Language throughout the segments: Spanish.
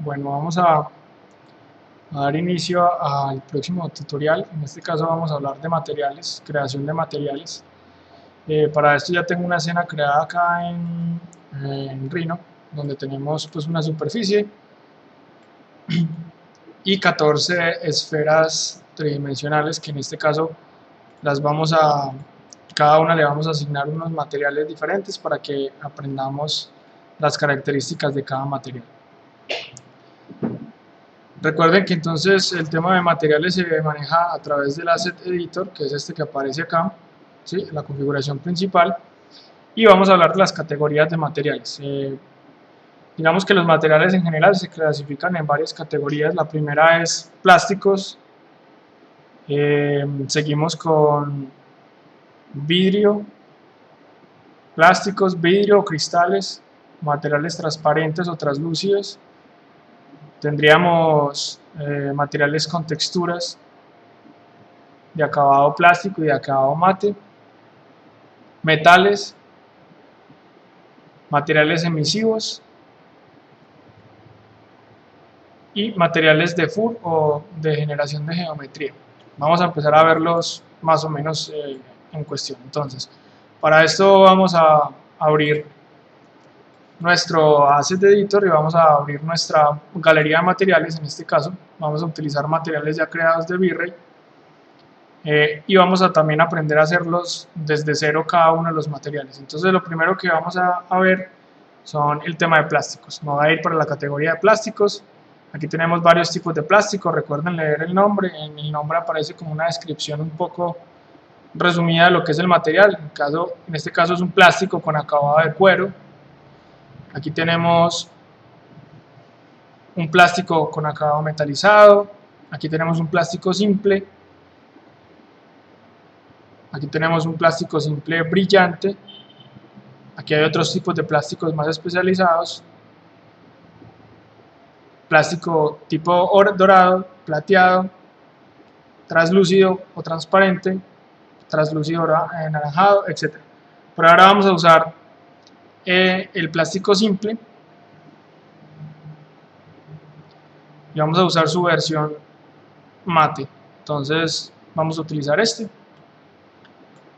Bueno, vamos a dar inicio al próximo tutorial. En este caso vamos a hablar de materiales, creación de materiales. Para esto ya tengo una escena creada acá en Rhino, donde tenemos pues una superficie y 14 esferas tridimensionales que en este caso cada una le vamos a asignar unos materiales diferentes para que aprendamos las características de cada material. Recuerden que entonces el tema de materiales se maneja a través del Asset Editor, que es este que aparece acá, ¿sí? La configuración principal, y vamos a hablar de las categorías de materiales. Digamos que los materiales en general se clasifican en varias categorías. La primera es plásticos, seguimos con vidrio, plásticos, vidrio, cristales, materiales transparentes o translúcidos. Tendríamos materiales con texturas de acabado plástico y de acabado mate, metales, materiales emisivos y materiales de FUR o de generación de geometría. Vamos a empezar a verlos más o menos en cuestión. Entonces, para esto vamos a abrir nuestro Asset Editor y vamos a abrir nuestra galería de materiales. En este caso vamos a utilizar materiales ya creados de V-Ray, y vamos a también aprender a hacerlos desde cero cada uno de los materiales. Entonces lo primero que vamos a ver son el tema de plásticos. Me voy a ir para la categoría de plásticos. Aquí tenemos varios tipos de plástico. Recuerden leer el nombre. En el nombre aparece como una descripción un poco resumida de lo que es el material. En este caso es un plástico con acabado de cuero. Aquí tenemos un plástico con acabado metalizado. Aquí tenemos un plástico simple. Aquí tenemos un plástico simple brillante. Aquí hay otros tipos de plásticos más especializados. Plástico tipo dorado, plateado, translúcido o transparente, translúcido anaranjado, etc. Por ahora vamos a usar el plástico simple y vamos a usar su versión mate. Entonces vamos a utilizar este.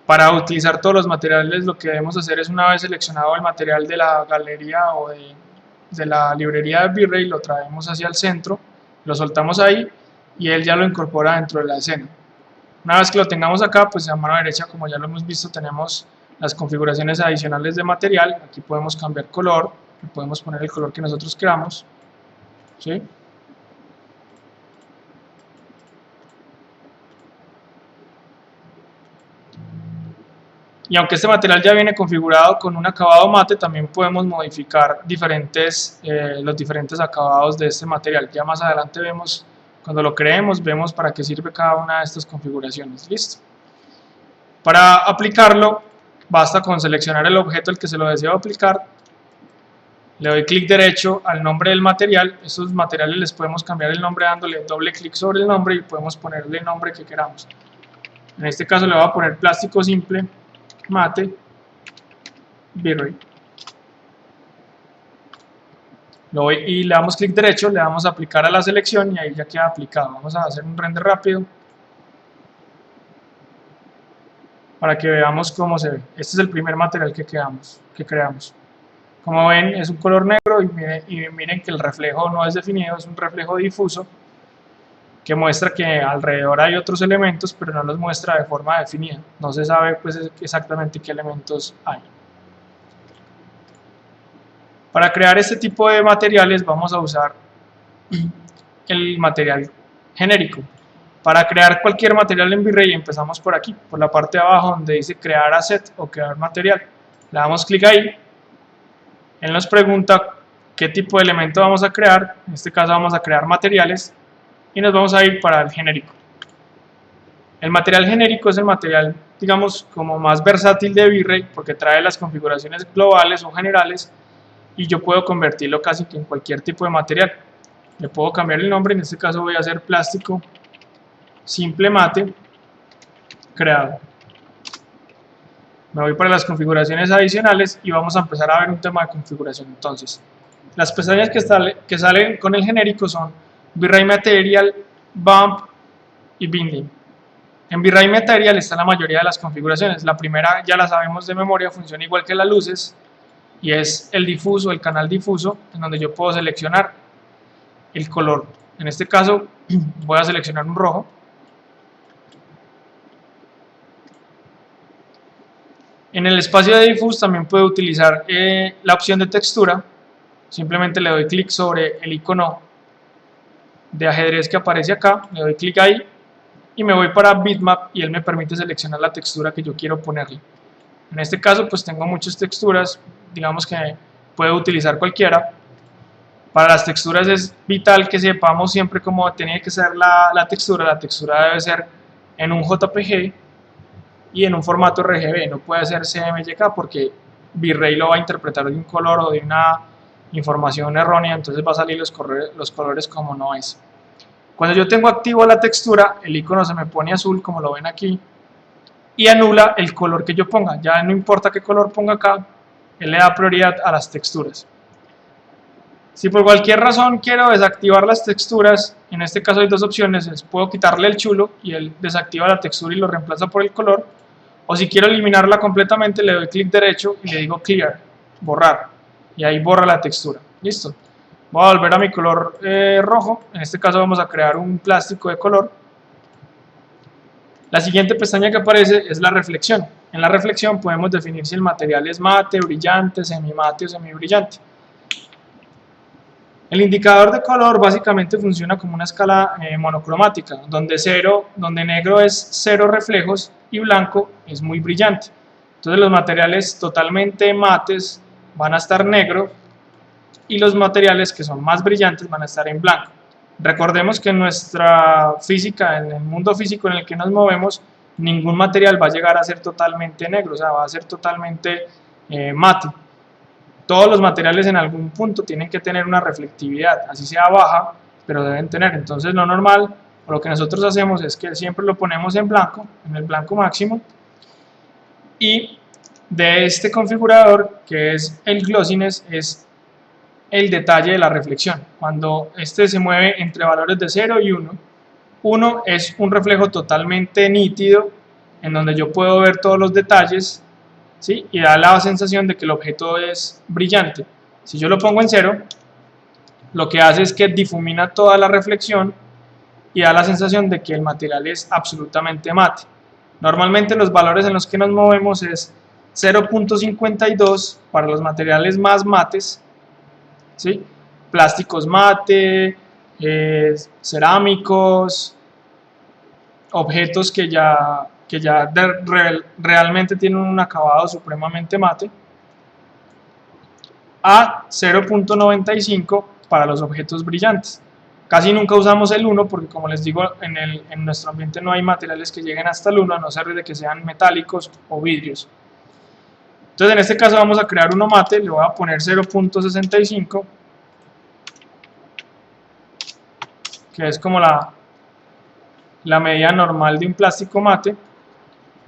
Para utilizar todos los materiales, lo que debemos hacer es, una vez seleccionado el material de la galería o de la librería de V-Ray, lo traemos hacia el centro, lo soltamos ahí y él ya lo incorpora dentro de la escena. Una vez que lo tengamos acá, pues a mano derecha, como ya lo hemos visto, tenemos las configuraciones adicionales de material. Aquí podemos cambiar color, podemos poner el color que nosotros queramos, ¿sí? Y aunque este material ya viene configurado con un acabado mate, también podemos modificar los diferentes acabados de este material. Ya más adelante vemos, cuando lo creemos, vemos para qué sirve cada una de estas configuraciones. Listo. Para aplicarlo, basta con seleccionar el objeto al que se lo deseo aplicar. Le doy clic derecho al nombre del material. Estos materiales les podemos cambiar el nombre dándole doble clic sobre el nombre y podemos ponerle el nombre que queramos. En este caso le voy a poner plástico simple mate V-Ray. Y le damos clic derecho, le damos a aplicar a la selección y ahí ya queda aplicado. Vamos a hacer un render rápido para que veamos cómo se ve. Este es el primer material que creamos. Como ven, es un color negro y miren que el reflejo no es definido, es un reflejo difuso que muestra que alrededor hay otros elementos, pero no los muestra de forma definida. No se sabe pues exactamente qué elementos hay. Para crear este tipo de materiales vamos a usar el material genérico. Para crear cualquier material en V-Ray empezamos por aquí, por la parte de abajo donde dice crear asset o crear material. Le damos clic ahí. Él nos pregunta qué tipo de elemento vamos a crear. En este caso vamos a crear materiales y nos vamos a ir para el genérico. El material genérico es el material, digamos, como más versátil de V-Ray porque trae las configuraciones globales o generales y yo puedo convertirlo casi que en cualquier tipo de material. Le puedo cambiar el nombre, en este caso voy a hacer plástico simple mate creado. Me voy para las configuraciones adicionales y vamos a empezar a ver un tema de configuración. Entonces, Las pestañas que salen con el genérico son V-Ray Material, Bump y Binding. En V-Ray Material está la mayoría de las configuraciones. La primera ya la sabemos de memoria, funciona igual que las luces y es el difuso, el canal difuso, en donde yo puedo seleccionar el color. En este caso voy a seleccionar un rojo. En el espacio de diffuse también puedo utilizar la opción de textura. Simplemente le doy clic sobre el icono de ajedrez que aparece acá, le doy clic ahí y me voy para bitmap y él me permite seleccionar la textura que yo quiero ponerle. En este caso pues tengo muchas texturas, digamos que puedo utilizar cualquiera. Para las texturas es vital que sepamos siempre cómo tiene que ser la textura debe ser en un JPG y en un formato RGB, no puede ser CMYK porque V-Ray lo va a interpretar de un color o de una información errónea, entonces va a salir los colores como no es. Cuando yo tengo activo la textura, el icono se me pone azul, como lo ven aquí, y anula el color que yo ponga. Ya no importa qué color ponga acá, él le da prioridad a las texturas. Si por cualquier razón quiero desactivar las texturas, en este caso hay dos opciones, puedo quitarle el chulo y él desactiva la textura y lo reemplaza por el color, o si quiero eliminarla completamente le doy clic derecho y le digo clear, borrar, y ahí borra la textura. Listo. Voy a volver a mi color rojo, en este caso vamos a crear un plástico de color. La siguiente pestaña que aparece es la reflexión. En la reflexión podemos definir si el material es mate, brillante, semimate o semibrillante. El indicador de color básicamente funciona como una escala monocromática, donde negro es cero reflejos y blanco es muy brillante. Entonces los materiales totalmente mates van a estar negro y los materiales que son más brillantes van a estar en blanco. Recordemos que en nuestra física, en el mundo físico en el que nos movemos, ningún material va a llegar a ser totalmente negro, o sea, va a ser totalmente mate. Todos los materiales en algún punto tienen que tener una reflectividad, así sea baja, pero deben tener. Entonces lo normal, o lo que nosotros hacemos es que siempre lo ponemos en blanco, en el blanco máximo, y de este configurador, que es el glossiness, es el detalle de la reflexión. Cuando este se mueve entre valores de 0 y 1, 1 es un reflejo totalmente nítido, en donde yo puedo ver todos los detalles, ¿sí? Y da la sensación de que el objeto es brillante. Si yo lo pongo en 0, lo que hace es que difumina toda la reflexión y da la sensación de que el material es absolutamente mate. Normalmente los valores en los que nos movemos es 0.52 para los materiales más mates, ¿sí? Plásticos mate, cerámicos, objetos que ya realmente tienen un acabado supremamente mate, a 0.95 para los objetos brillantes. Casi nunca usamos el 1 porque, como les digo, en nuestro ambiente no hay materiales que lleguen hasta el 1, a no ser de que sean metálicos o vidrios. Entonces en este caso vamos a crear uno mate, le voy a poner 0.65, que es como la medida normal de un plástico mate.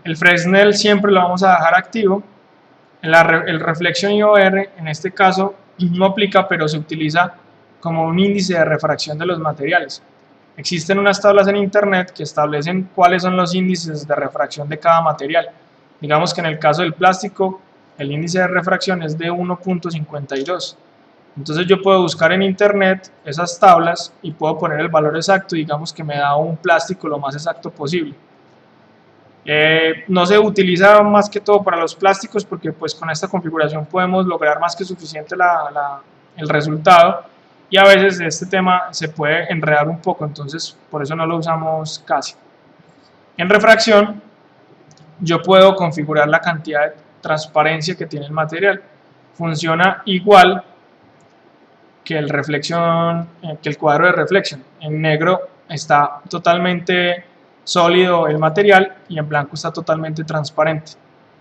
El Fresnel siempre lo vamos a dejar activo. El Reflection IOR en este caso no aplica, pero se utiliza como un índice de refracción de los materiales. Existen unas tablas en internet que establecen cuáles son los índices de refracción de cada material. Digamos que en el caso del plástico el índice de refracción es de 1.52. Entonces yo puedo buscar en internet esas tablas y puedo poner el valor exacto, digamos que me da un plástico lo más exacto posible. No se utiliza más que todo para los plásticos porque pues con esta configuración podemos lograr más que suficiente el resultado, y a veces este tema se puede enredar un poco, entonces por eso no lo usamos casi. En refracción yo puedo configurar la cantidad de transparencia que tiene el material. Funciona igual que el cuadro de reflexión. En negro está totalmente sólido el material y en blanco está totalmente transparente,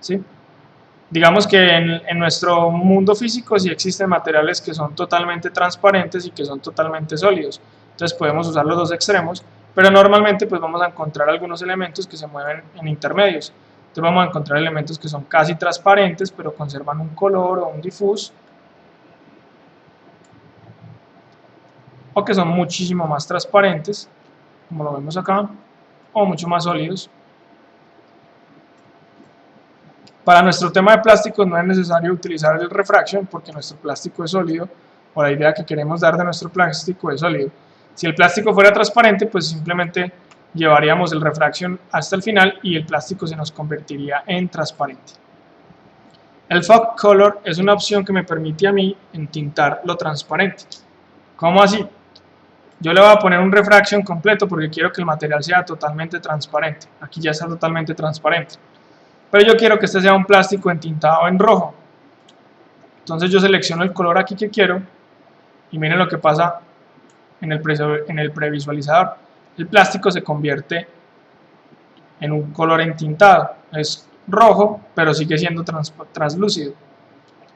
¿sí? Digamos que en nuestro mundo físico sí existen materiales que son totalmente transparentes y que son totalmente sólidos, entonces podemos usar los dos extremos, pero normalmente pues vamos a encontrar algunos elementos que se mueven en intermedios. Entonces vamos a encontrar elementos que son casi transparentes pero conservan un color o un diffuse, o que son muchísimo más transparentes, como lo vemos acá, o mucho más sólidos. Para nuestro tema de plásticos no es necesario utilizar el refraction porque nuestro plástico es sólido, o la idea que queremos dar de nuestro plástico es sólido. Si el plástico fuera transparente, pues simplemente llevaríamos el refraction hasta el final y el plástico se nos convertiría en transparente. El fog color es una opción que me permite a mí entintar lo transparente. ¿Cómo así? Yo le voy a poner un refraction completo porque quiero que el material sea totalmente transparente. Aquí ya está totalmente transparente. Pero yo quiero que este sea un plástico entintado en rojo. Entonces yo selecciono el color aquí que quiero y miren lo que pasa en el previsualizador. El plástico se convierte en un color entintado. Es rojo, pero sigue siendo translúcido.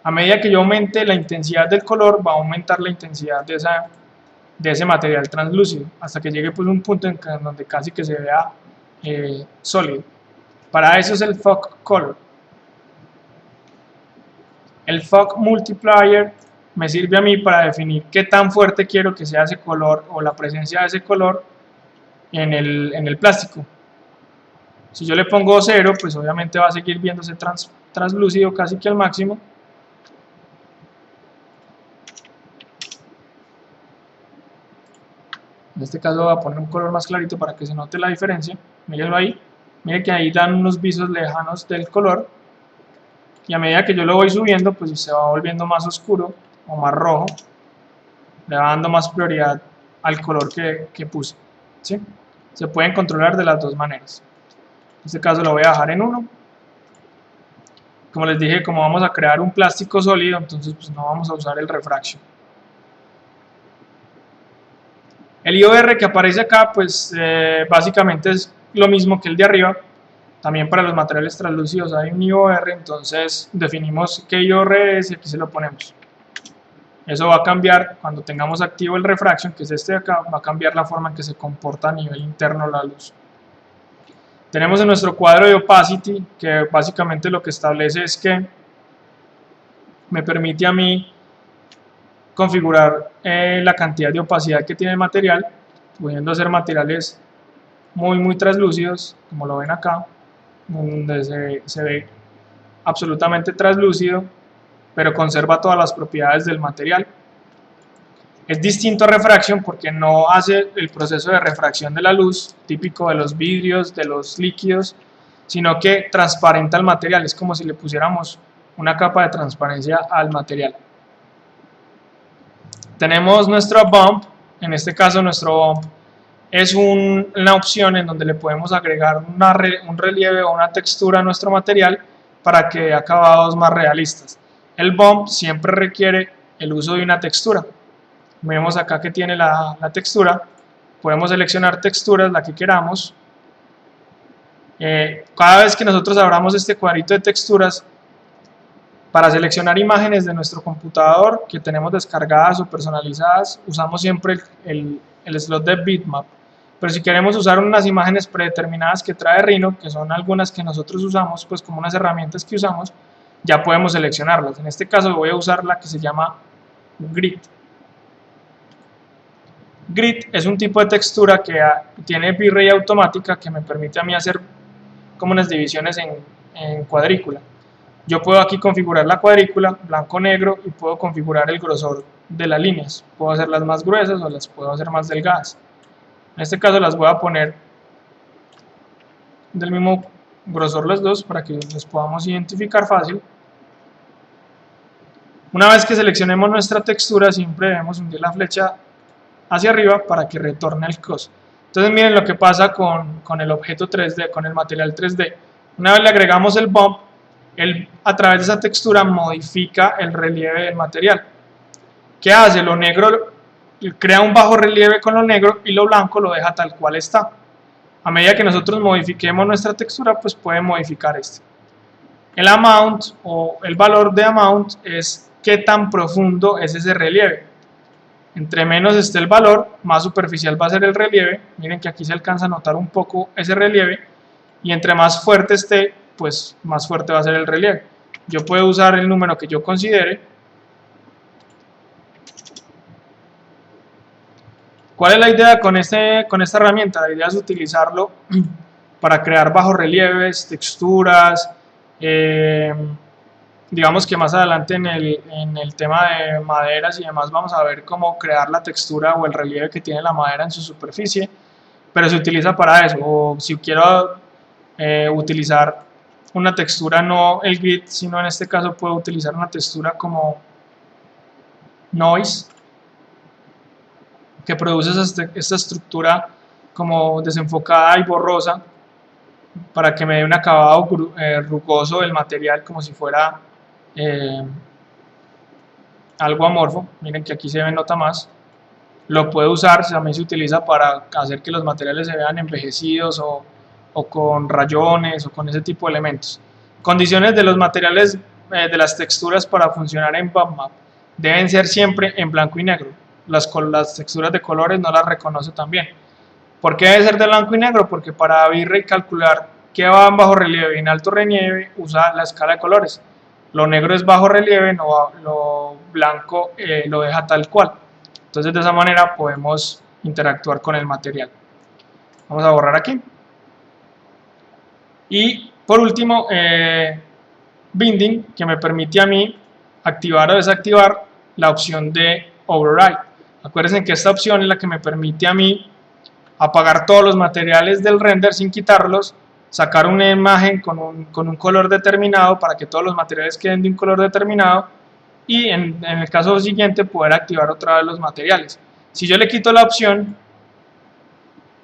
A medida que yo aumente la intensidad del color, va a aumentar la intensidad de ese material translúcido, hasta que llegue pues un punto en donde casi que se vea sólido. Para eso es el fog color. El fog multiplier me sirve a mí para definir qué tan fuerte quiero que sea ese color o la presencia de ese color en el plástico. Si yo le pongo 0, pues obviamente va a seguir viéndose translúcido casi que al máximo. En este caso voy a poner un color más clarito para que se note la diferencia. Mírenlo ahí. Miren que ahí dan unos visos lejanos del color. Y a medida que yo lo voy subiendo, pues se va volviendo más oscuro o más rojo. Le va dando más prioridad al color que puse. ¿Sí? Se pueden controlar de las dos maneras. En este caso lo voy a dejar en 1. Como les dije, como vamos a crear un plástico sólido, entonces pues no vamos a usar el refraction. El IOR que aparece acá, pues básicamente es lo mismo que el de arriba. También para los materiales translúcidos hay un IOR, entonces definimos qué IOR es y aquí se lo ponemos. Eso va a cambiar cuando tengamos activo el refraction, que es este de acá, va a cambiar la forma en que se comporta a nivel interno la luz. Tenemos en nuestro cuadro de opacity, que básicamente lo que establece es que me permite a mí configurar la cantidad de opacidad que tiene el material, pudiendo ser materiales muy translúcidos, como lo ven acá, donde se ve absolutamente translúcido, pero conserva todas las propiedades del material. Es distinto a refraction porque no hace el proceso de refracción de la luz, típico de los vidrios, de los líquidos, sino que transparenta el material, es como si le pusiéramos una capa de transparencia al material. Tenemos nuestro bump, en este caso nuestro bump es una opción en donde le podemos agregar un relieve o una textura a nuestro material para que dé acabados más realistas. El bump siempre requiere el uso de una textura. Vemos acá que tiene la textura, podemos seleccionar texturas, la que queramos. Cada vez que nosotros abramos este cuadrito de texturas, para seleccionar imágenes de nuestro computador que tenemos descargadas o personalizadas, usamos siempre el slot de bitmap. Pero si queremos usar unas imágenes predeterminadas que trae Rhino, que son algunas que nosotros usamos, pues como unas herramientas que usamos, ya podemos seleccionarlas. En este caso voy a usar la que se llama Grid. Grid es un tipo de textura que tiene V-Ray automática que me permite a mí hacer como unas divisiones en cuadrícula. Yo puedo aquí configurar la cuadrícula, blanco-negro, y puedo configurar el grosor de las líneas. Puedo hacerlas más gruesas o las puedo hacer más delgadas. En este caso las voy a poner del mismo grosor las dos para que los podamos identificar fácil. Una vez que seleccionemos nuestra textura, siempre debemos hundir la flecha hacia arriba para que retorne el cross. Entonces miren lo que pasa con el objeto 3D, con el material 3D. Una vez le agregamos el bump, él a través de esa textura modifica el relieve del material. ¿Qué hace? Lo negro crea un bajo relieve con lo negro y lo blanco lo deja tal cual está. A medida que nosotros modifiquemos nuestra textura, pues puede modificar este. El amount o el valor de amount es qué tan profundo es ese relieve. Entre menos esté el valor, más superficial va a ser el relieve. Miren que aquí se alcanza a notar un poco ese relieve. Y entre más fuerte esté, pues más fuerte va a ser el relieve. Yo puedo usar el número que yo considere. ¿Cuál es la idea con esta herramienta? La idea es utilizarlo para crear bajorrelieves, texturas, digamos que más adelante en el tema de maderas y demás vamos a ver cómo crear la textura o el relieve que tiene la madera en su superficie, pero se utiliza para eso. O si quiero utilizar una textura, no el grid, sino en este caso puedo utilizar una textura como noise, que produce esta estructura como desenfocada y borrosa para que me dé un acabado rugoso del material, como si fuera algo amorfo. Miren que aquí se nota más. Lo puedo usar, también se utiliza para hacer que los materiales se vean envejecidos o con rayones o con ese tipo de elementos. Condiciones de los materiales, de las texturas para funcionar en BumpMap deben ser siempre en blanco y negro. Las texturas de colores no las reconoce también. ¿Por qué debe ser de blanco y negro? Porque para V-Ray calcular qué va en bajo relieve y en alto relieve usa la escala de colores. Lo negro es bajo relieve, lo blanco lo deja tal cual. Entonces de esa manera podemos interactuar con el material. Vamos a borrar aquí. Y por último, Binding, que me permite a mí activar o desactivar la opción de Override. Acuérdense que esta opción es la que me permite a mí apagar todos los materiales del render sin quitarlos, sacar una imagen con un color determinado para que todos los materiales queden de un color determinado y en el caso siguiente poder activar otra vez los materiales. Si yo le quito la opción,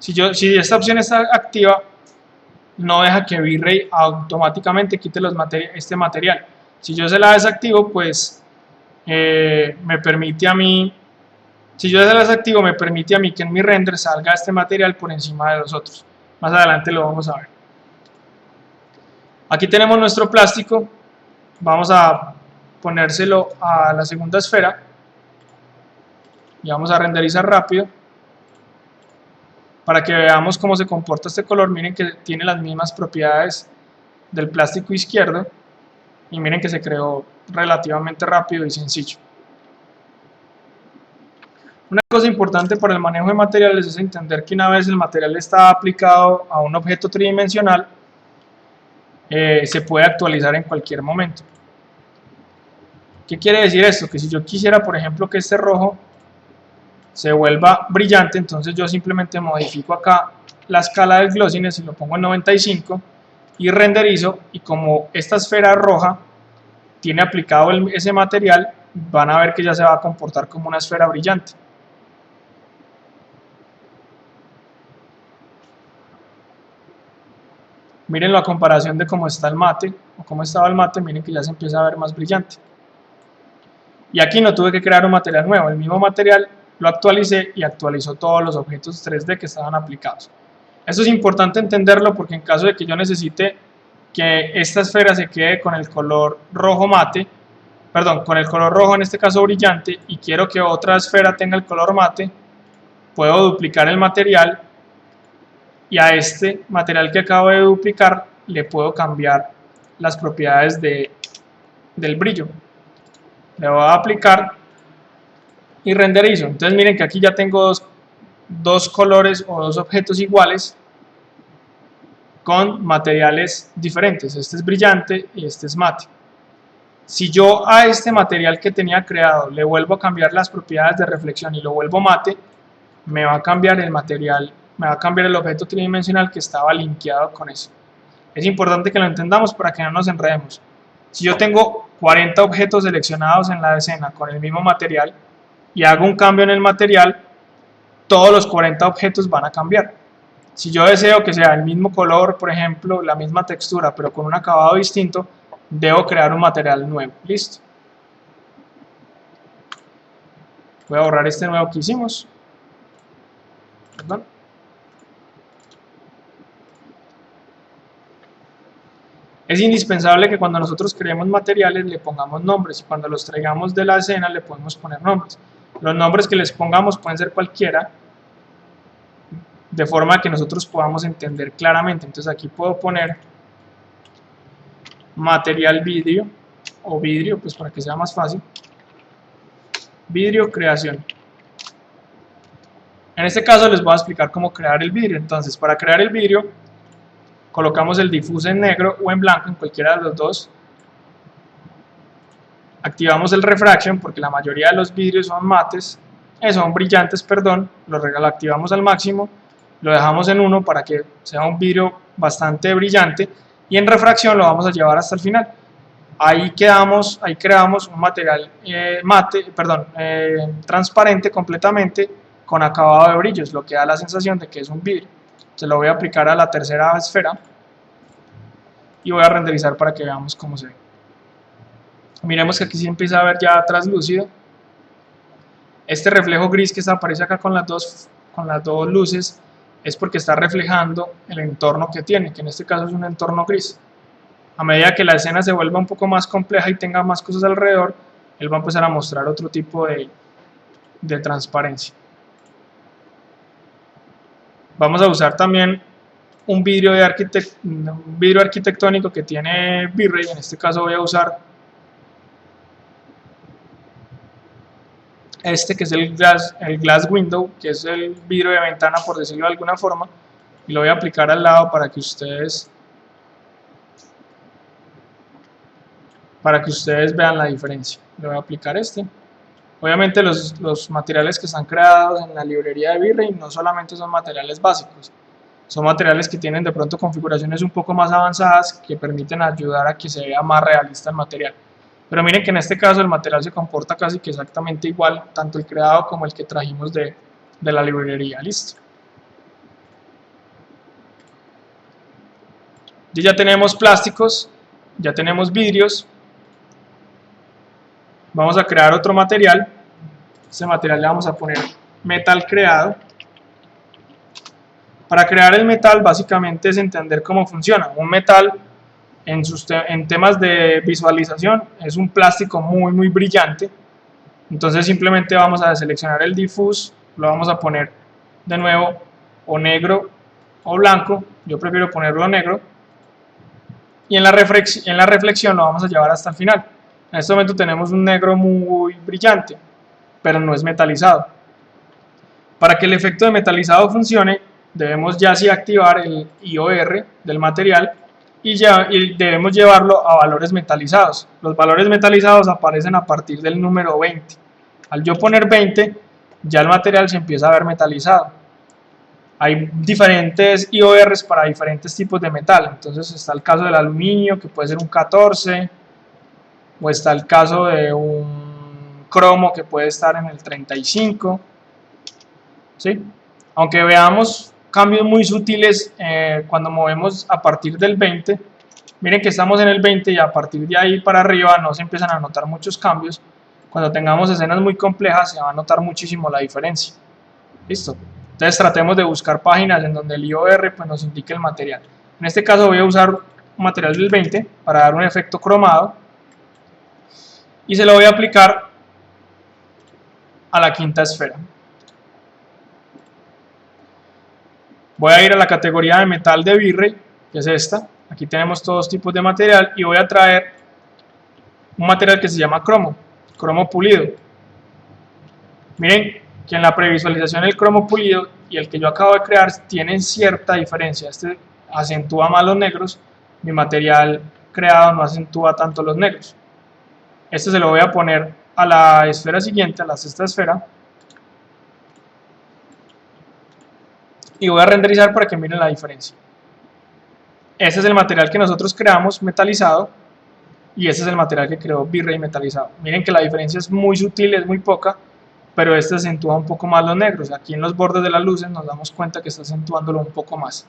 si esta opción está activa, no deja que V-Ray automáticamente quite este material. Si yo se la desactivo, pues me permite a mí, si yo se la desactivo, me permite a mí que en mi render salga este material por encima de los otros. Más adelante lo vamos a ver. Aquí tenemos nuestro plástico. Vamos a ponérselo a la segunda esfera y vamos a renderizar rápido para que veamos cómo se comporta este color. Miren que tiene las mismas propiedades del plástico izquierdo y miren que se creó relativamente rápido y sencillo. Una cosa importante para el manejo de materiales es entender que una vez el material está aplicado a un objeto tridimensional, se puede actualizar en cualquier momento. ¿Qué quiere decir esto? Que si yo quisiera, por ejemplo, que este rojo se vuelva brillante, entonces yo simplemente modifico acá la escala del glossiness y lo pongo en 95 y renderizo, y como esta esfera roja tiene aplicado ese material, van a ver que ya se va a comportar como una esfera brillante. Miren la comparación de cómo está el mate o cómo estaba el mate, miren que ya se empieza a ver más brillante. Y aquí no tuve que crear un material nuevo, el mismo material lo actualicé y actualizó todos los objetos 3D que estaban aplicados. Esto es importante entenderlo porque en caso de que yo necesite que esta esfera se quede con el color rojo mate, perdón, con el color rojo en este caso brillante, y quiero que otra esfera tenga el color mate, puedo duplicar el material y a este material que acabo de duplicar le puedo cambiar las propiedades del brillo. Le voy a aplicar y renderizo. Entonces miren que aquí ya tengo dos colores o dos objetos iguales con materiales diferentes. Este es brillante y este es mate. Si yo a este material que tenía creado le vuelvo a cambiar las propiedades de reflexión y lo vuelvo mate, me va a cambiar el material, me va a cambiar el objeto tridimensional que estaba linkeado con eso. Es importante que lo entendamos para que no nos enredemos. Si yo tengo 40 objetos seleccionados en la escena con el mismo material y hago un cambio en el material, todos los 40 objetos van a cambiar. Si yo deseo que sea el mismo color, por ejemplo, la misma textura, pero con un acabado distinto, debo crear un material nuevo. Listo. Voy a borrar este nuevo que hicimos. Perdón. Es indispensable que cuando nosotros creemos materiales le pongamos nombres, y cuando los traigamos de la escena le podemos poner nombres. Los nombres que les pongamos pueden ser cualquiera, de forma que nosotros podamos entender claramente. Entonces aquí puedo poner material vidrio, o vidrio, pues para que sea más fácil. Vidrio creación. En este caso les voy a explicar cómo crear el vidrio. Entonces, para crear el vidrio, colocamos el diffuse en negro o en blanco, en cualquiera de los dos. Activamos el refraction porque la mayoría de los vidrios son mates, son brillantes, perdón. Lo activamos al máximo, lo dejamos en 1 para que sea un vidrio bastante brillante, y en refracción lo vamos a llevar hasta el final. Ahí creamos un material transparente completamente, con acabado de brillos, lo que da la sensación de que es un vidrio. Se lo voy a aplicar a la tercera esfera y voy a renderizar para que veamos cómo se ve. Miremos que aquí se empieza a ver ya translúcido. Este reflejo gris que aparece acá con las dos luces es porque está reflejando el entorno que tiene, que en este caso es un entorno gris. A medida que la escena se vuelva un poco más compleja y tenga más cosas alrededor, él va a empezar a mostrar otro tipo de transparencia. Vamos a usar también un vidrio arquitectónico que tiene V-Ray. En este caso voy a usar este, que es el glass window, que es el vidrio de ventana, por decirlo de alguna forma, y lo voy a aplicar al lado para que ustedes vean la diferencia. Le voy a aplicar este. Obviamente los materiales que están creados en la librería de V-Ray no solamente son materiales básicos, son materiales que tienen de pronto configuraciones un poco más avanzadas que permiten ayudar a que se vea más realista el material. Pero miren que en este caso el material se comporta casi que exactamente igual, tanto el creado como el que trajimos de la librería. Listo. Y ya tenemos plásticos, ya tenemos vidrios. Vamos a crear otro material. Este material le vamos a poner metal creado. Para crear el metal básicamente es entender cómo funciona. Un metal en temas de visualización es un plástico muy brillante. Entonces simplemente vamos a seleccionar el diffuse, lo vamos a poner de nuevo o negro o blanco. Yo prefiero ponerlo negro. Y en la reflexión lo vamos a llevar hasta el final. En este momento tenemos un negro muy brillante, pero no es metalizado. Para que el efecto de metalizado funcione, debemos ya sí activar el IOR del material y debemos llevarlo a valores metalizados. Los valores metalizados aparecen a partir del número 20. Al yo poner 20, ya el material se empieza a ver metalizado. Hay diferentes IORs para diferentes tipos de metal. Entonces está el caso del aluminio, que puede ser un 14, o está el caso de un cromo que puede estar en el 35. ¿Sí? Aunque veamos cambios muy sutiles cuando movemos a partir del 20, miren que estamos en el 20 y a partir de ahí para arriba no se empiezan a notar muchos cambios. Cuando tengamos escenas muy complejas se va a notar muchísimo la diferencia. Listo. Entonces tratemos de buscar páginas en donde el IOR pues, nos indique el material. En este caso voy a usar un material del 20 para dar un efecto cromado y se lo voy a aplicar a la quinta esfera. Voy a ir a la categoría de metal de V-Ray, que es esta. Aquí tenemos todos tipos de material y voy a traer un material que se llama cromo pulido. Miren que en la previsualización el cromo pulido y el que yo acabo de crear tienen cierta diferencia. Este acentúa más los negros, mi material creado no acentúa tanto los negros. Este se lo voy a poner a la esfera siguiente, a la sexta esfera, y voy a renderizar para que miren la diferencia. Este es el material que nosotros creamos metalizado y este es el material que creó V-Ray metalizado. Miren que la diferencia es muy sutil, es muy poca, pero este acentúa un poco más los negros. Aquí en los bordes de las luces nos damos cuenta que está acentuándolo un poco más.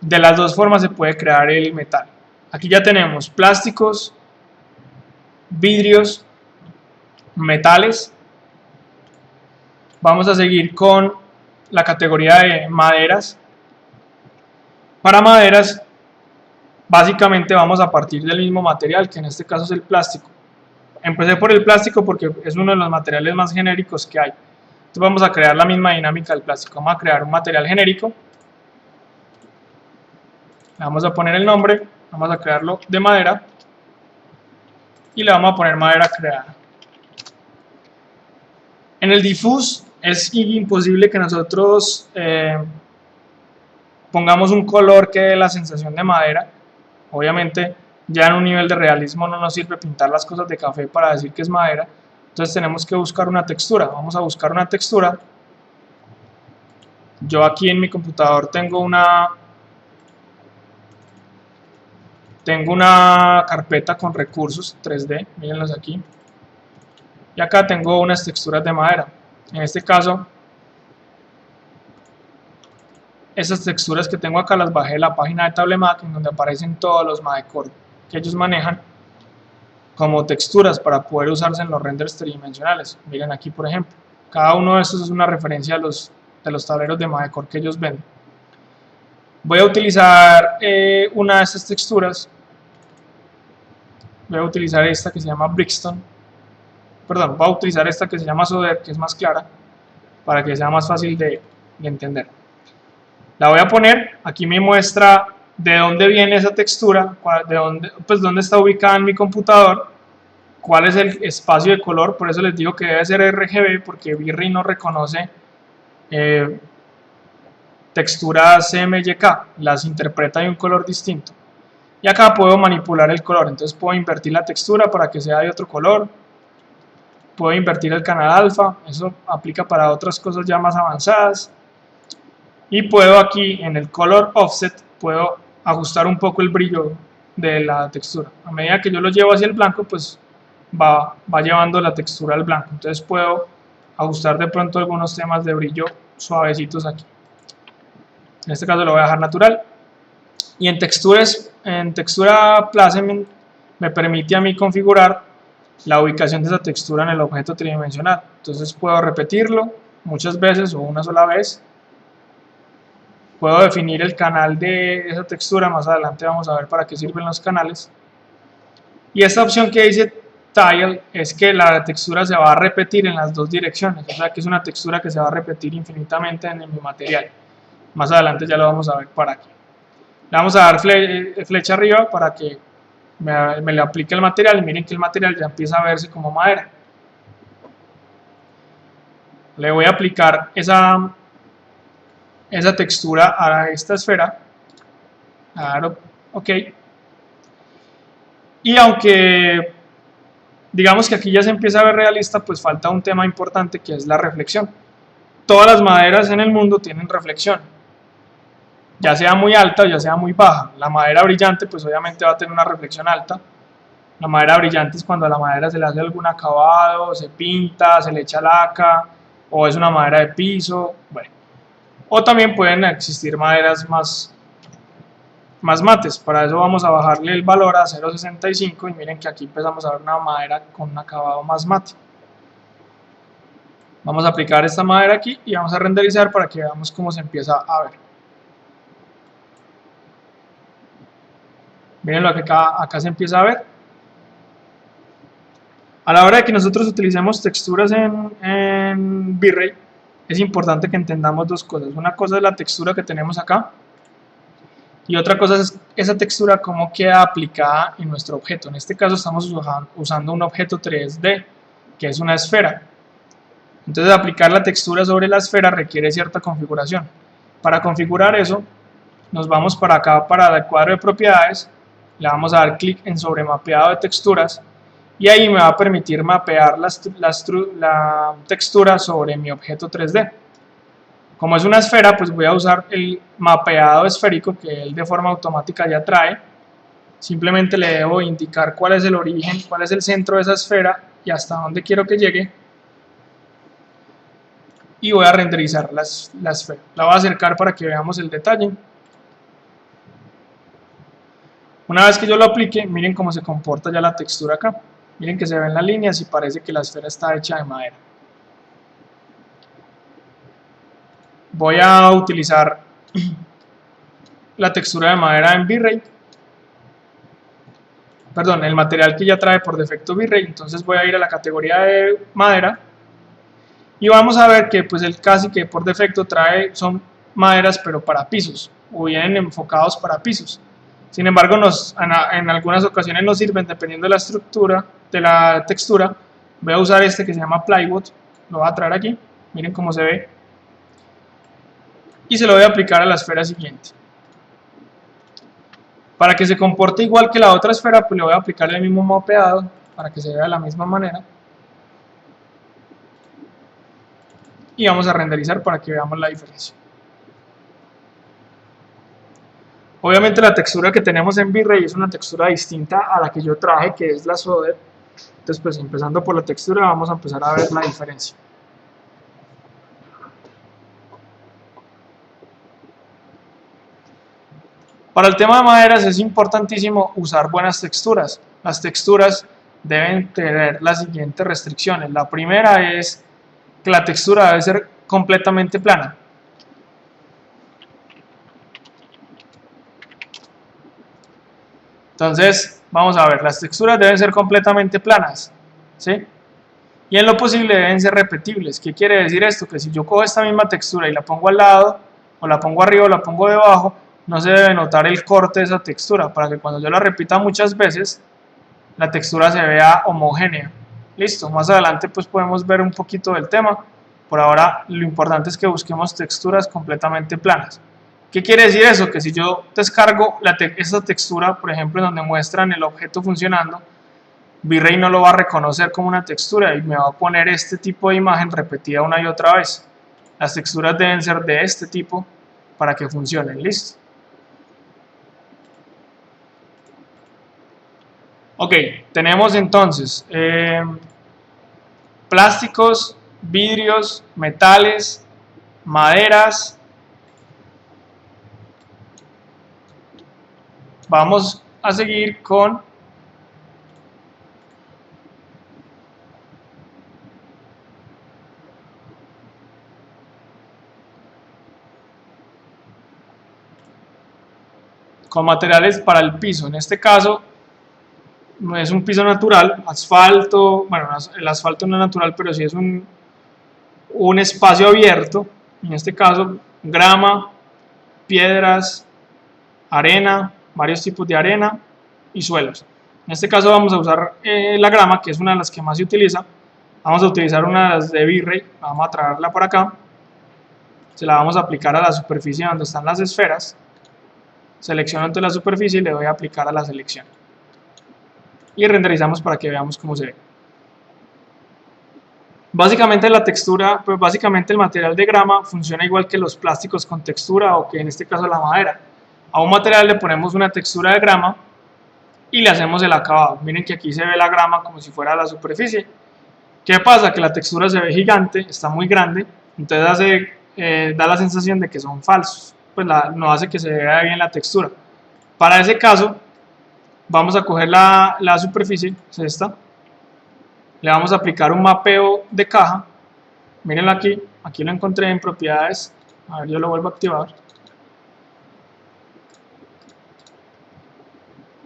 De las dos formas se puede crear el metal. Aquí ya tenemos plásticos, vidrios, metales. Vamos a seguir con la categoría de maderas. Para maderas, básicamente vamos a partir del mismo material, que en este caso es el plástico. Empecé por el plástico porque es uno de los materiales más genéricos que hay. Entonces vamos a crear la misma dinámica del plástico. Vamos a crear un material genérico. Le vamos a poner el nombre, vamos a crearlo de madera y le vamos a poner madera creada. En el diffuse es imposible que nosotros pongamos un color que dé la sensación de madera. Obviamente ya en un nivel de realismo no nos sirve pintar las cosas de café para decir que es madera, entonces tenemos que buscar una textura. Vamos a buscar una textura. Yo aquí en mi computador tengo una carpeta con recursos 3D, mírenlos aquí, y acá tengo unas texturas de madera. En este caso, esas texturas que tengo acá las bajé de la página de Tablemac, en donde aparecen todos los Madecore que ellos manejan como texturas para poder usarse en los renders tridimensionales. Miren aquí, por ejemplo, cada uno de estos es una referencia de los tableros de Madecore que ellos venden. Voy a utilizar una de estas texturas. Voy a utilizar esta que se llama Brixton. Perdón, voy a utilizar esta que se llama Soder, que es más clara, para que sea más fácil de entender. La voy a poner, aquí me muestra de dónde viene esa textura, dónde está ubicada en mi computador, cuál es el espacio de color. Por eso les digo que debe ser RGB, porque V-Ray no reconoce texturas CMYK, las interpreta de un color distinto. Y acá puedo manipular el color, entonces puedo invertir la textura para que sea de otro color, puedo invertir el canal alfa, eso aplica para otras cosas ya más avanzadas, y puedo aquí en el color offset, puedo ajustar un poco el brillo de la textura. A medida que yo lo llevo hacia el blanco, pues va llevando la textura al blanco, entonces puedo ajustar de pronto algunos temas de brillo suavecitos aquí. En este caso lo voy a dejar natural. Y en textura placement me permite a mí configurar la ubicación de esa textura en el objeto tridimensional. Entonces puedo repetirlo muchas veces o una sola vez. Puedo definir el canal de esa textura, más adelante vamos a ver para qué sirven los canales. Y esta opción que dice Tile es que la textura se va a repetir en las dos direcciones, o sea que es una textura que se va a repetir infinitamente en mi material. Más adelante ya lo vamos a ver para aquí. Le vamos a dar flecha arriba para que me le aplique el material y miren que el material ya empieza a verse como madera. Le voy a aplicar esa textura a esta esfera. Claro, ok. Y aunque digamos que aquí ya se empieza a ver realista, pues falta un tema importante que es la reflexión. Todas las maderas en el mundo tienen reflexión, ya sea muy alta o ya sea muy baja. La madera brillante pues obviamente va a tener una reflexión alta. La madera brillante es cuando a la madera se le hace algún acabado, se pinta, se le echa laca, o es una madera de piso, bueno. O también pueden existir maderas más mates. Para eso vamos a bajarle el valor a 0.65 y miren que aquí empezamos a ver una madera con un acabado más mate. Vamos a aplicar esta madera aquí y vamos a renderizar para que veamos cómo se empieza a ver. Miren lo que acá se empieza a ver. A la hora de que nosotros utilicemos texturas en V-Ray, es importante que entendamos dos cosas. Una cosa es la textura que tenemos acá y otra cosa es esa textura cómo queda aplicada en nuestro objeto. En este caso estamos usando un objeto 3D que es una esfera. Entonces aplicar la textura sobre la esfera requiere cierta configuración. Para configurar eso nos vamos para acá, para el cuadro de propiedades, le vamos a dar clic en sobre mapeado de texturas y ahí me va a permitir mapear la textura sobre mi objeto 3D. Como es una esfera, pues voy a usar el mapeado esférico que él de forma automática ya trae. Simplemente le debo indicar cuál es el origen, cuál es el centro de esa esfera y hasta dónde quiero que llegue. Y voy a renderizar la esfera. La voy a acercar para que veamos el detalle. Una vez que yo lo aplique, miren cómo se comporta ya la textura acá. Miren que se ven las líneas y parece que la esfera está hecha de madera. Voy a utilizar la textura de madera en V-Ray. Perdón, el material que ya trae por defecto V-Ray. Entonces voy a ir a la categoría de madera. Y vamos a ver que pues el casi que por defecto trae son maderas pero para pisos. O vienen enfocados para pisos. Sin embargo, en algunas ocasiones nos sirven dependiendo de la estructura, de la textura. Voy a usar este que se llama Plywood, lo voy a traer aquí. miren cómo se ve, y se lo voy a aplicar a la esfera siguiente. Para que se comporte igual que la otra esfera, pues le voy a aplicar el mismo mapeado para que se vea de la misma manera. Y vamos a renderizar para que veamos la diferencia. Obviamente la textura que tenemos en V-Ray es una textura distinta a la que yo traje, que es la Solder. Entonces, pues empezando por la textura, vamos a empezar a ver la diferencia. Para el tema de maderas es importantísimo usar buenas texturas. Las texturas deben tener las siguientes restricciones. La primera es que la textura debe ser completamente plana. Entonces, vamos a ver, las texturas deben ser completamente planas, ¿sí? Y en lo posible deben ser repetibles. ¿Qué quiere decir esto? Que si yo cojo esta misma textura y la pongo al lado, o la pongo arriba o la pongo debajo, no se debe notar el corte de esa textura, para que cuando yo la repita muchas veces, la textura se vea homogénea. Listo, más adelante pues podemos ver un poquito del tema. Por ahora lo importante es que busquemos texturas completamente planas. ¿Qué quiere decir eso? Que si yo descargo esta textura, por ejemplo, en donde muestran el objeto funcionando, V-Ray no lo va a reconocer como una textura y me va a poner este tipo de imagen repetida una y otra vez. Las texturas deben ser de este tipo para que funcionen. Listo. Ok, tenemos entonces plásticos, vidrios, metales, maderas. Vamos a seguir con materiales para el piso. En este caso no es un piso natural, asfalto, bueno, el asfalto no es natural, pero sí es un espacio abierto, en este caso grama, piedras, arena, varios tipos de arena y suelos. En este caso vamos a usar la grama, que es una de las que más se utiliza. Vamos a utilizar una de las de V-Ray, vamos a traerla por acá, se la vamos a aplicar a la superficie donde están las esferas. Selecciono entonces la superficie y le voy a aplicar a la selección. Y renderizamos para que veamos cómo se ve. Básicamente la textura, pues básicamente el material de grama funciona igual que los plásticos con textura o que en este caso la madera. A un material le ponemos una textura de grama y le hacemos el acabado. Miren que aquí se ve la grama como si fuera la superficie. ¿Qué pasa? Que la textura se ve gigante, está muy grande, entonces da la sensación de que son falsos, pues no hace que se vea bien la textura. Para ese caso, vamos a coger la superficie, es esta, le vamos a aplicar un mapeo de caja. Mírenlo aquí lo encontré en propiedades, a ver, yo lo vuelvo a activar.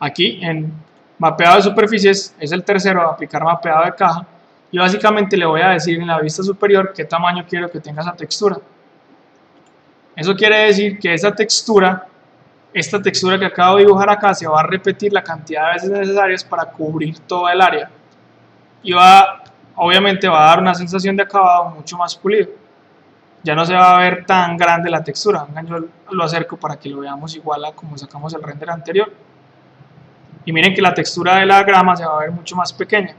Aquí en mapeado de superficies es el tercero, aplicar mapeado de caja, y básicamente le voy a decir en la vista superior qué tamaño quiero que tenga esa textura. Eso quiere decir que esta textura que acabo de dibujar acá se va a repetir la cantidad de veces necesarias para cubrir toda el área y obviamente va a dar una sensación de acabado mucho más pulido. Ya no se va a ver tan grande la textura. Yo lo acerco para que lo veamos igual a como sacamos el render anterior. Y miren que la textura de la grama se va a ver mucho más pequeña.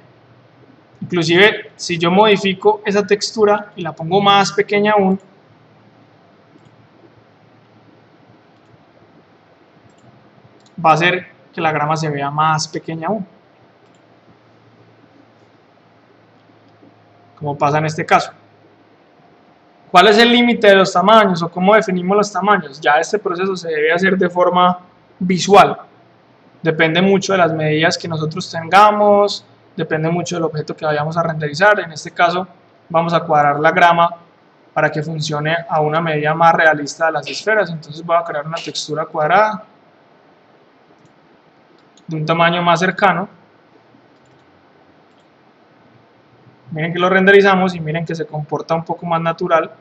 Inclusive si yo modifico esa textura y la pongo más pequeña aún, va a hacer que la grama se vea más pequeña aún, como pasa en este caso. ¿Cuál es el límite de los tamaños o cómo definimos los tamaños? Ya este proceso se debe hacer de forma visual. Depende mucho de las medidas que nosotros tengamos, depende mucho del objeto que vayamos a renderizar. En este caso vamos a cuadrar la grama para que funcione a una medida más realista de las esferas. Entonces voy a crear una textura cuadrada de un tamaño más cercano. Miren que lo renderizamos y miren que se comporta un poco más natural,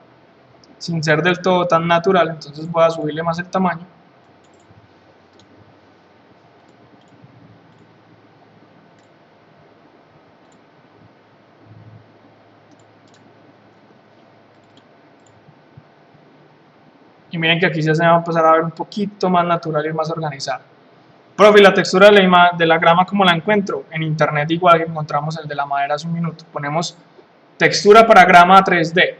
sin ser del todo tan natural. Entonces voy a subirle más el tamaño. Y miren que aquí ya se va a empezar a ver un poquito más natural y más organizado. Profe, la textura de la grama, ¿cómo la encuentro? En internet igual que encontramos el de la madera hace un minuto. Ponemos textura para grama 3D.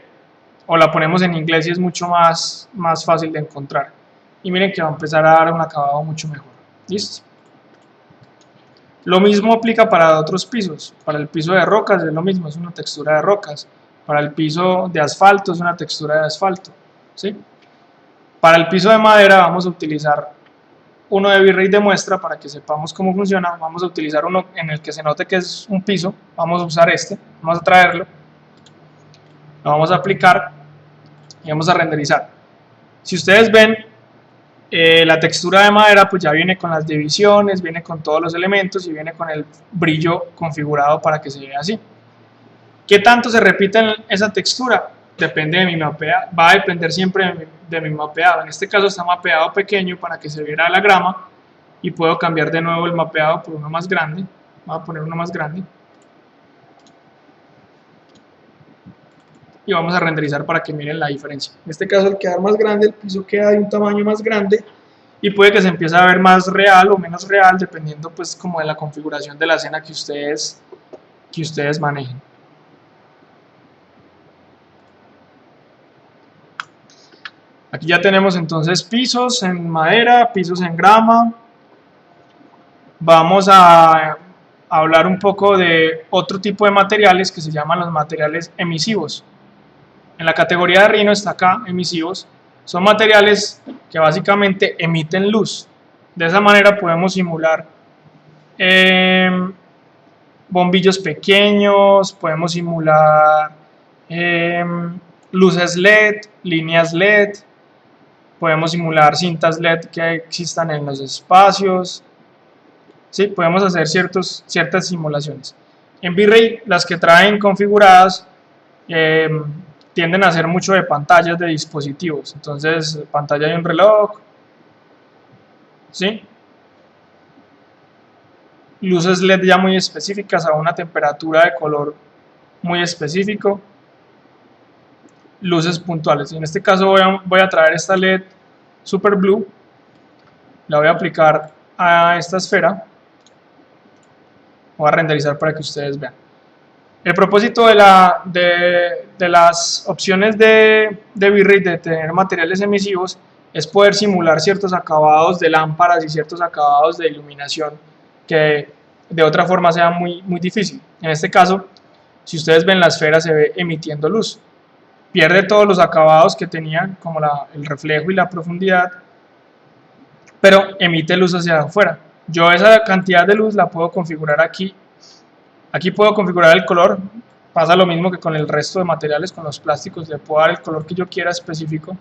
O la ponemos en inglés y es mucho más fácil de encontrar. Y miren que va a empezar a dar un acabado mucho mejor. ¿Listo? Lo mismo aplica para otros pisos. Para el piso de rocas es lo mismo, es una textura de rocas. Para el piso de asfalto es una textura de asfalto. ¿Sí? Para el piso de madera vamos a utilizar uno de bitrate de muestra para que sepamos cómo funciona. Vamos a utilizar uno en el que se note que es un piso. Vamos a usar este. Vamos a traerlo. Lo vamos a aplicar y vamos a renderizar. Si ustedes ven, la textura de madera pues ya viene con las divisiones, viene con todos los elementos y viene con el brillo configurado para que se vea así. ¿Qué tanto se repite esa textura? Depende de mi mapeado, va a depender siempre de mi mapeado. En este caso está mapeado pequeño para que se viera la grama y puedo cambiar de nuevo el mapeado por uno más grande. Voy a poner uno más grande. Y vamos a renderizar para que miren la diferencia. En este caso al quedar más grande el piso queda de un tamaño más grande y puede que se empiece a ver más real o menos real dependiendo pues como de la configuración de la escena que ustedes manejen. Aquí ya tenemos entonces pisos en madera, pisos en grama. Vamos a hablar un poco de otro tipo de materiales que se llaman los materiales emisivos. En la categoría de Rhino está acá, emisivos. Son materiales que básicamente emiten luz. De esa manera podemos simular bombillos pequeños, podemos simular luces LED, líneas LED, podemos simular cintas LED que existan en los espacios. Sí, podemos hacer ciertas simulaciones. En V-Ray, las que traen configuradas tienden a ser mucho de pantallas de dispositivos. Entonces, pantalla de un reloj, ¿sí? Luces LED ya muy específicas a una temperatura de color muy específico. Luces puntuales. En este caso voy a traer esta LED Super Blue. La voy a aplicar a esta esfera. Voy a renderizar para que ustedes vean. El propósito de las opciones de V-Ray de tener materiales emisivos es poder simular ciertos acabados de lámparas y ciertos acabados de iluminación que de otra forma sea muy difícil. En este caso, si ustedes ven, la esfera se ve emitiendo luz. Pierde todos los acabados que tenía, como el reflejo y la profundidad, pero emite luz hacia afuera. Yo esa cantidad de luz la puedo configurar aquí. Aquí puedo configurar el color, pasa lo mismo que con el resto de materiales, con los plásticos, le puedo dar el color que yo quiera específico.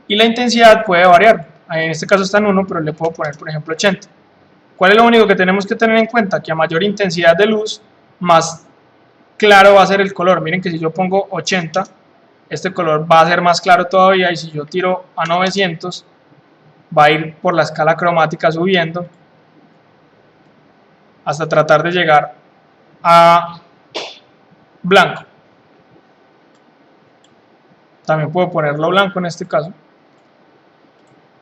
Y la intensidad puede variar, en este caso está en 1, pero le puedo poner por ejemplo 80. ¿Cuál es lo único que tenemos que tener en cuenta? Que a mayor intensidad de luz, más claro va a ser el color. Miren que si yo pongo 80, este color va a ser más claro todavía, y si yo tiro a 900, va a ir por la escala cromática subiendo, hasta tratar de llegar a blanco. También puedo ponerlo blanco en este caso.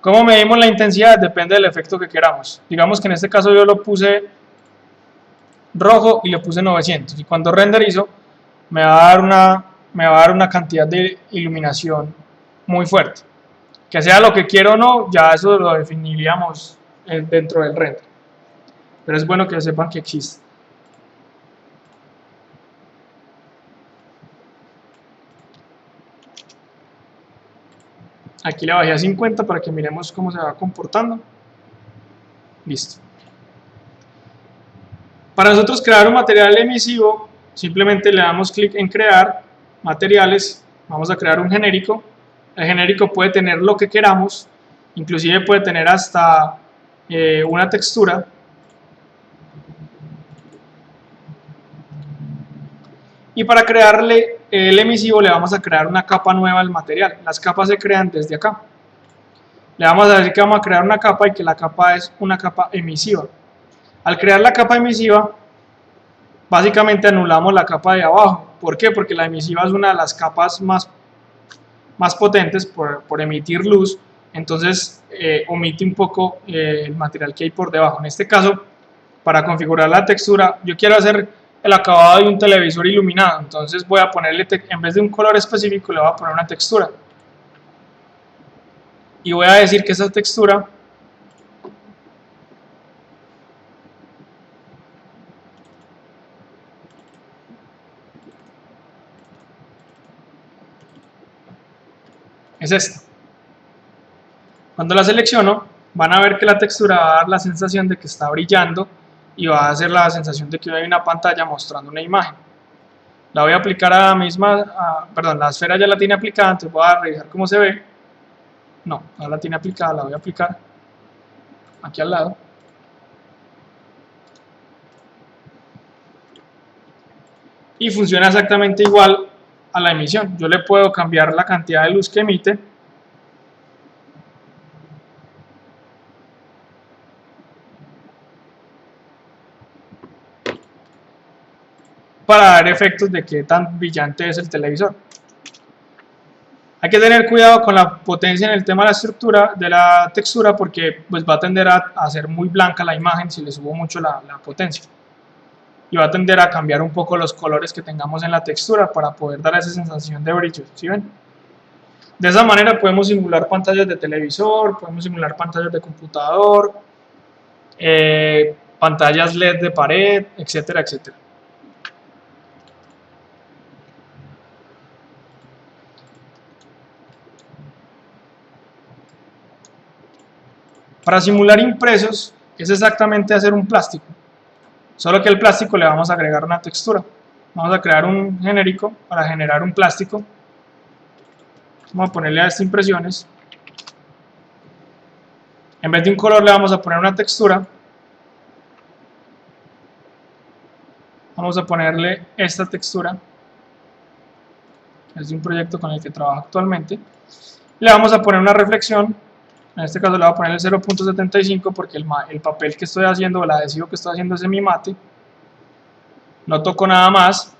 ¿Cómo medimos la intensidad? Depende del efecto que queramos. Digamos que en este caso yo lo puse rojo y le puse 900. Y cuando renderizo me va a dar una cantidad de iluminación muy fuerte. Que sea lo que quiero o no, ya eso lo definiríamos dentro del render. Pero es bueno que sepan que existe. Aquí le bajé a 50 para que miremos cómo se va comportando. Listo. Para nosotros crear un material emisivo, simplemente le damos clic en crear materiales. Vamos a crear un genérico. El genérico puede tener lo que queramos, inclusive puede tener hasta una textura. Y para crearle el emisivo le vamos a crear una capa nueva al material. Las capas se crean desde acá. Le vamos a decir que vamos a crear una capa y que la capa es una capa emisiva. Al crear la capa emisiva, básicamente anulamos la capa de abajo. ¿Por qué? Porque la emisiva es una de las capas más más potentes por emitir luz, entonces omite un poco el material que hay por debajo. En este caso, para configurar la textura, yo quiero hacer el acabado de un televisor iluminado, entonces voy a ponerle, en vez de un color específico, le voy a poner una textura. Y voy a decir que esa textura es esta. Cuando la selecciono, van a ver que la textura va a dar la sensación de que está brillando y va a hacer la sensación de que hay una pantalla mostrando una imagen. La voy a aplicar a la misma, perdón, la esfera ya la tiene aplicada, entonces voy a revisar cómo se ve. No, no la tiene aplicada, la voy a aplicar aquí al lado. Y funciona exactamente igual a la emisión. Yo le puedo cambiar la cantidad de luz que emite. Para dar efectos de qué tan brillante es el televisor. Hay que tener cuidado con la potencia en el tema de la estructura, de la textura, porque pues va a tender a ser muy blanca la imagen si le subo mucho la potencia. Y va a tender a cambiar un poco los colores que tengamos en la textura para poder dar esa sensación de brillo, ¿sí ven? De esa manera podemos simular pantallas de televisor, podemos simular pantallas de computador, pantallas LED de pared, etcétera, etcétera. Para simular impresos es exactamente hacer un plástico, solo que al plástico le vamos a agregar una textura. Vamos a crear un genérico para generar un plástico. Vamos a ponerle a estas impresiones. En vez de un color le vamos a poner una textura. Vamos a ponerle esta textura. Es de un proyecto con el que trabajo actualmente. Le vamos a poner una reflexión. En este caso le voy a poner el 0.75 porque el papel que estoy haciendo, el adhesivo que estoy haciendo es semimate. No toco nada más.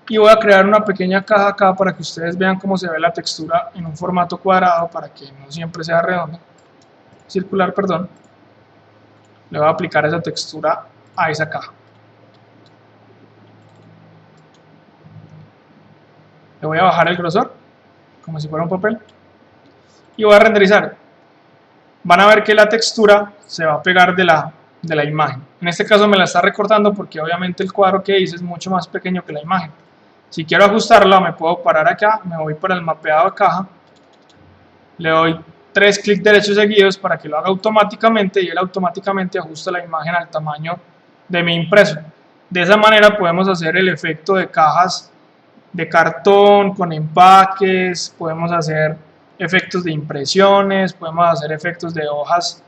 Y voy a crear una pequeña caja acá para que ustedes vean cómo se ve la textura en un formato cuadrado para que no siempre sea redonda. Circular, perdón. Le voy a aplicar esa textura a esa caja. Le voy a bajar el grosor, como si fuera un papel. Y voy a renderizar. Van a ver que la textura se va a pegar de la imagen. En este caso me la está recortando porque obviamente el cuadro que hice es mucho más pequeño que la imagen. Si quiero ajustarla me puedo parar acá, me voy para el mapeado de caja, le doy 3 clics derechos seguidos para que lo haga automáticamente y él automáticamente ajusta la imagen al tamaño de mi impreso. De esa manera podemos hacer el efecto de cajas de cartón con empaques, podemos hacer efectos de impresiones, podemos hacer efectos de hojas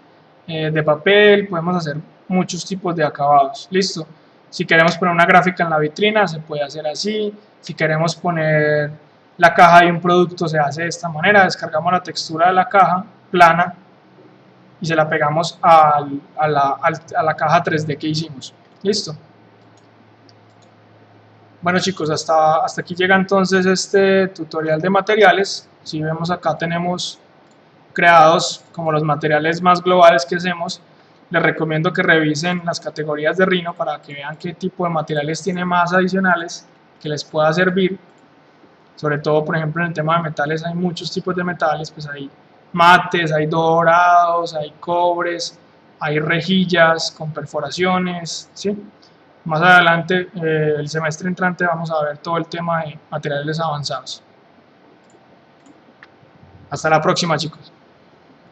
de papel, podemos hacer muchos tipos de acabados. Listo. Si queremos poner una gráfica en la vitrina, se puede hacer así. Si queremos poner la caja de un producto, se hace de esta manera. Descargamos la textura de la caja plana y se la pegamos a la caja 3D que hicimos. Listo. Bueno chicos, hasta aquí llega entonces este tutorial de materiales. Si vemos acá tenemos creados como los materiales más globales que hacemos. Les recomiendo que revisen las categorías de Rhino para que vean qué tipo de materiales tiene más adicionales que les pueda servir. Sobre todo, por ejemplo, en el tema de metales hay muchos tipos de metales, pues hay mates, hay dorados, hay cobres, hay rejillas con perforaciones, ¿sí? Más adelante, el semestre entrante, vamos a ver todo el tema de materiales avanzados. Hasta la próxima, chicos.